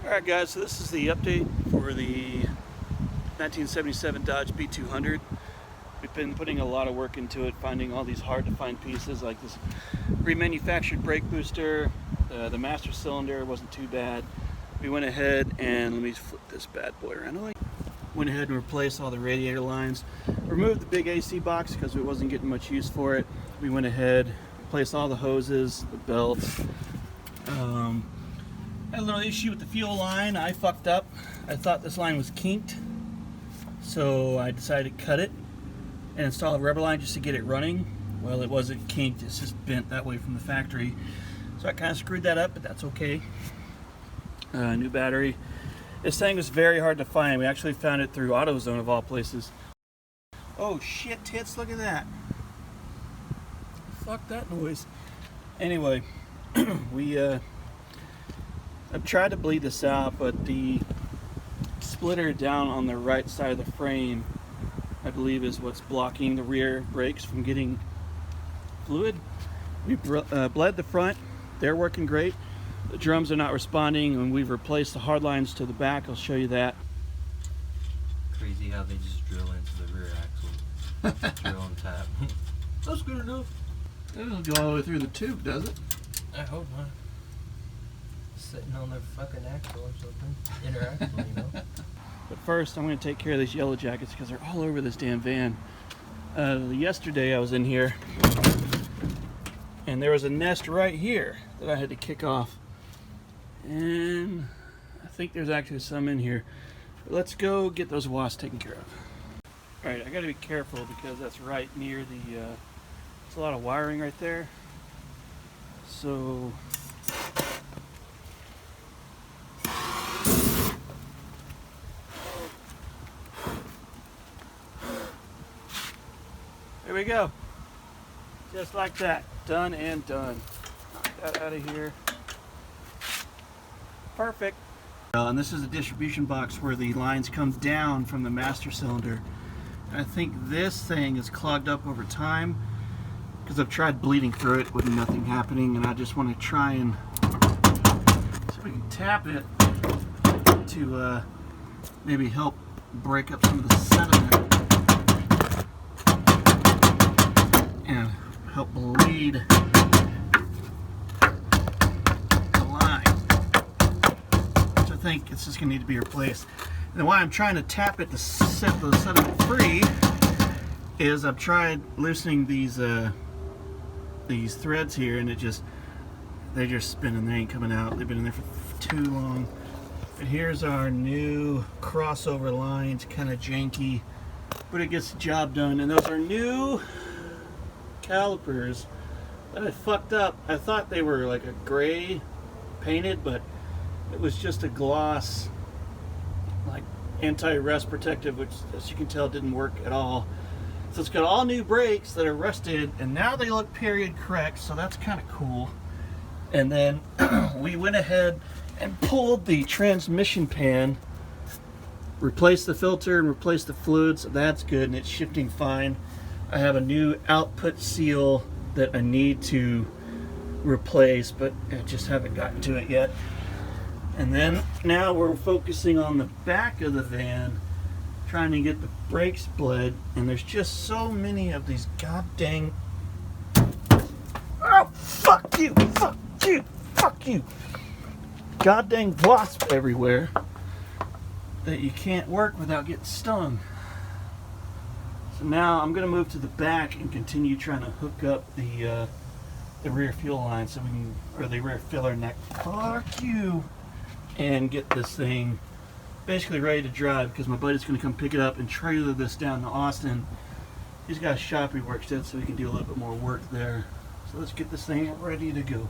Alright guys, so this is the update for the 1977 Dodge B200. We've been putting a lot of work into it, finding all these hard to find pieces like this remanufactured brake booster. The master cylinder wasn't too bad. We went ahead and, let me flip this bad boy around. Went ahead and replaced all the radiator lines. Removed the big AC box because it wasn't getting much use for it. We went ahead, replaced all the hoses, the belts. Had a little issue with the fuel line. I fucked up. I thought this line was kinked, so I decided to cut it and install a rubber line just to get it running. Well, it wasn't kinked, it's just bent that way from the factory. So I kind of screwed that up, but that's okay. New battery. This thing was very hard to find. We actually found it through AutoZone of all places. Oh shit, tits, look at that. Fuck that noise. Anyway, I've tried to bleed this out, but the splitter down on the right side of the frame, I believe, is what's blocking the rear brakes from getting fluid. We bled the front. They're working great. The drums are not responding, and we've replaced the hard lines to the back. I'll show you that. Crazy how they just drill into the rear axle. Drill and tap. That's good enough. That doesn't go all the way through the tube, does it? I hope not. Sitting on their fucking axle or something. Inner axle, you know. But first, I'm going to take care of these yellow jackets because they're all over this damn van. Yesterday I was in here, and there was a nest right here that I had to kick off. And I think there's actually some in here. But let's go get those wasps taken care of. Alright, I got to be careful because that's right near the... there's a lot of wiring right there. So... there we go. Just like that. Done and done. Knock that out of here. Perfect. And this is the distribution box where the lines come down from the master cylinder. And I think this thing is clogged up over time because I've tried bleeding through it with nothing happening, and I just want to try and see if we can tap it to maybe help break up some of the sediment and help bleed the line, which I think it's just going to need to be replaced. And why I'm trying to tap it to set the sediment free is I've tried loosening these threads here, and they're just spinning. They ain't coming out. They've been in there for too long. But here's our new crossover lines, kind of janky, but it gets the job done. And those are new calipers that I fucked up. I thought they were like a gray painted, but it was just a gloss, like anti-rust protective, which, as you can tell, didn't work at all. So it's got all new brakes that are rusted, and now they look period correct, so that's kind of cool. And then we went ahead and pulled the transmission pan, replaced the filter and replaced the fluid, so that's good, and it's shifting fine. I have a new output seal that I need to replace, but I just haven't gotten to it yet. And then now we're focusing on the back of the van, trying to get the brakes bled, and there's just so many of these goddamn... oh, fuck you, fuck you, fuck you. Goddamn wasps everywhere that you can't work without getting stung. So now I'm going to move to the back and continue trying to hook up the rear fuel line, so we can, or the rear filler neck. Fuck you. And get this thing basically ready to drive, because my buddy's going to come pick it up and trailer this down to Austin. He's got a shop he works at, so he can do a little bit more work there. So let's get this thing ready to go.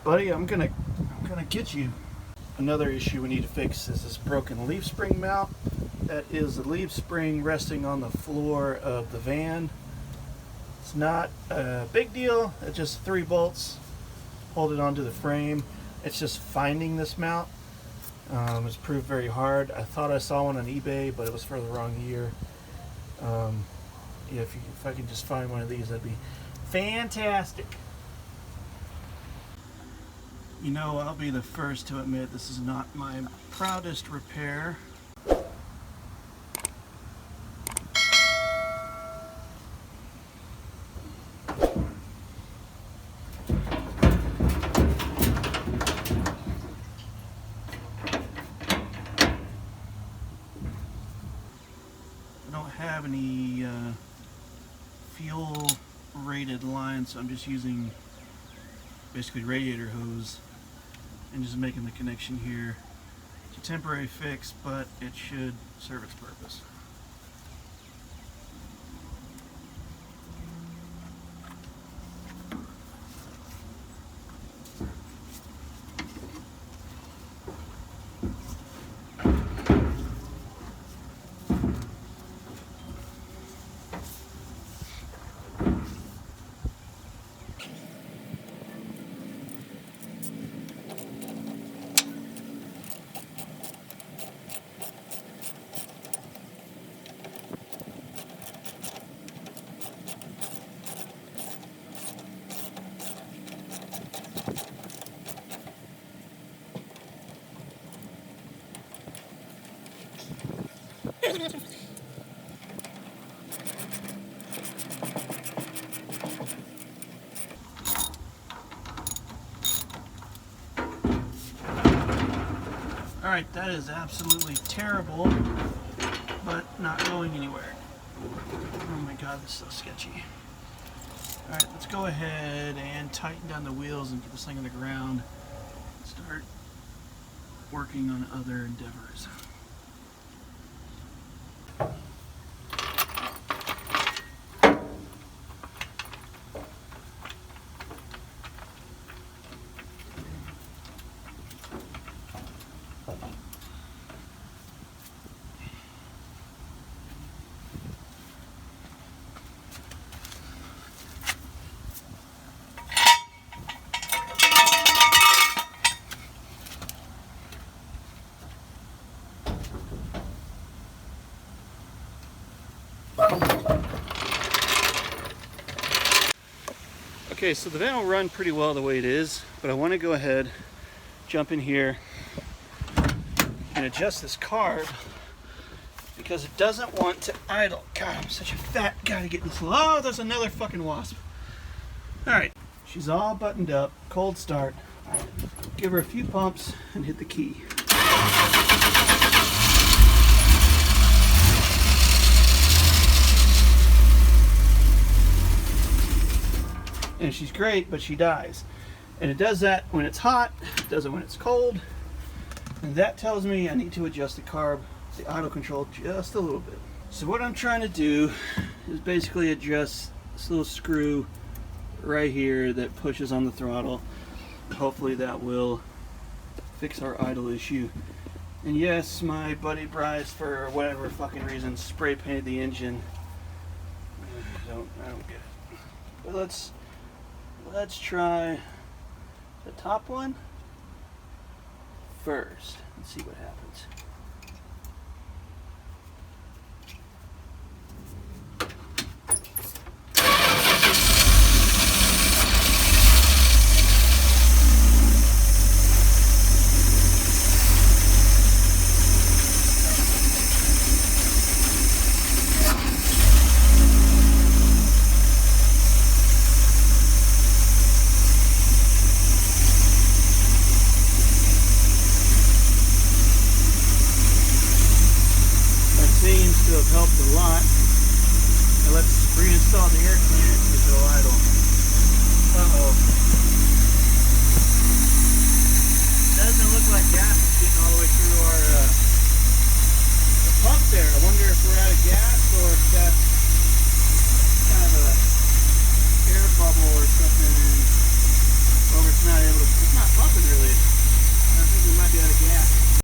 Buddy, I'm gonna get you. Another issue we need to fix is this broken leaf spring mount. That is the leaf spring resting on the floor of the van. It's not a big deal. It's just 3 bolts hold it onto the frame. It's just finding this mount. It's proved very hard. I thought I saw one on eBay, but it was for the wrong year. Yeah, if I could just find one of these, that'd be fantastic. You know, I'll be the first to admit this is not my proudest repair. I don't have any fuel rated lines, so I'm just using basically radiator hose and just making the connection here. It's a temporary fix, but it should serve its purpose. Alright, that is absolutely terrible, but not going anywhere. Oh my god, this is so sketchy. Alright, let's go ahead and tighten down the wheels and get this thing on the ground and start working on other endeavors. Okay, so the van will run pretty well the way it is, but I want to go ahead, jump in here, and adjust this carb because it doesn't want to idle. God, I'm such a fat guy to get this. Oh, there's another fucking wasp. Alright, she's all buttoned up, cold start. Give her a few pumps and hit the key. And she's great, but she dies. And it does that when it's hot, it does it when it's cold, and that tells me I need to adjust the carb, the idle control, just a little bit. So what I'm trying to do is basically adjust this little screw right here that pushes on the throttle. Hopefully that will fix our idle issue. And yes, my buddy Bryce, for whatever fucking reason, spray painted the engine. I don't get it. But let's try the top one first and see what happens. Helped a lot. Now let's reinstall the air cleaner and see if it'll idle. Uh-oh. Doesn't look like gas is getting all the way through our the pump there. I wonder if we're out of gas or if that's kind of a air bubble or something, or it's not able to, it's not pumping really. I think we might be out of gas.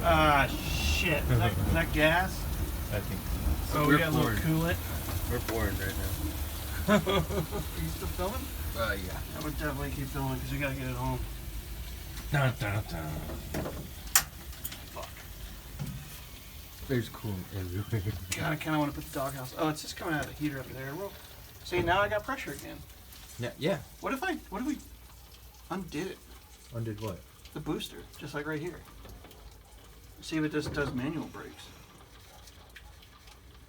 Ah, shit. Is that gas? I think. Oh, we got a little coolant. We're bored right now. Are you still filming? Yeah. I would definitely keep filming because we gotta get it home. Dun, dun, dun. Fuck. There's coolant everywhere. God, I kind of want to put the doghouse. Oh, it's just coming out of the heater up there. Well, see, now I got pressure again. Yeah. What if we undid it? Undid what? The booster, just like right here. See if it just does manual brakes.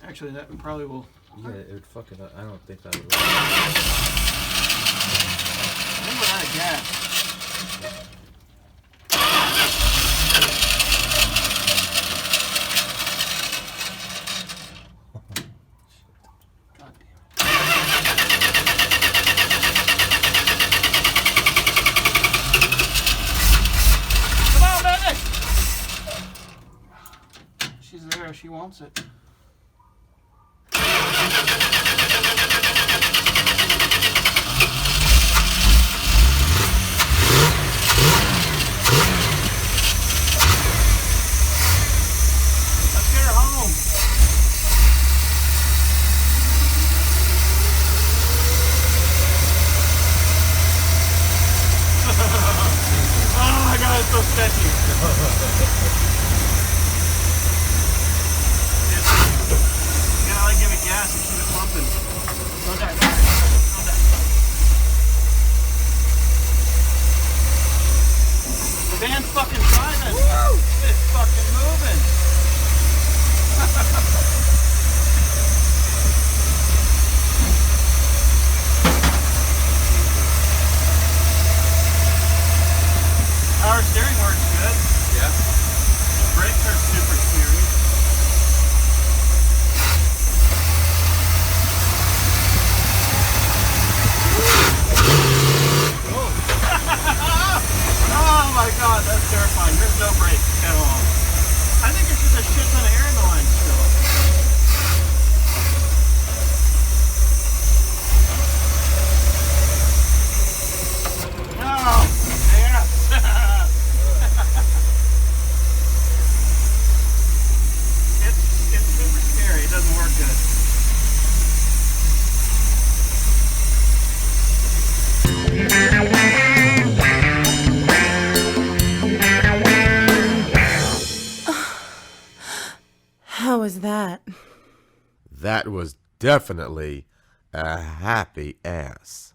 Actually, that probably will. Yeah, it would fuck it up. I don't think that would work. I think we're out of gas. God damn it. Come on, baby! She's there, she wants it. Let's get her home. Oh my god, it's so sketchy. You gotta like give it gas and keep it pumping. Don't die, don't die, don't die. The van's fucking driving. Woo! It's fucking moving. Power steering works good. Yeah. Brakes are super scary. Oh my god, that's terrifying. There's no brakes at all. I think there's just a shit ton of air in the line still. Oh, yes. It's super scary. It doesn't work good. How was that? That was definitely a happy ass.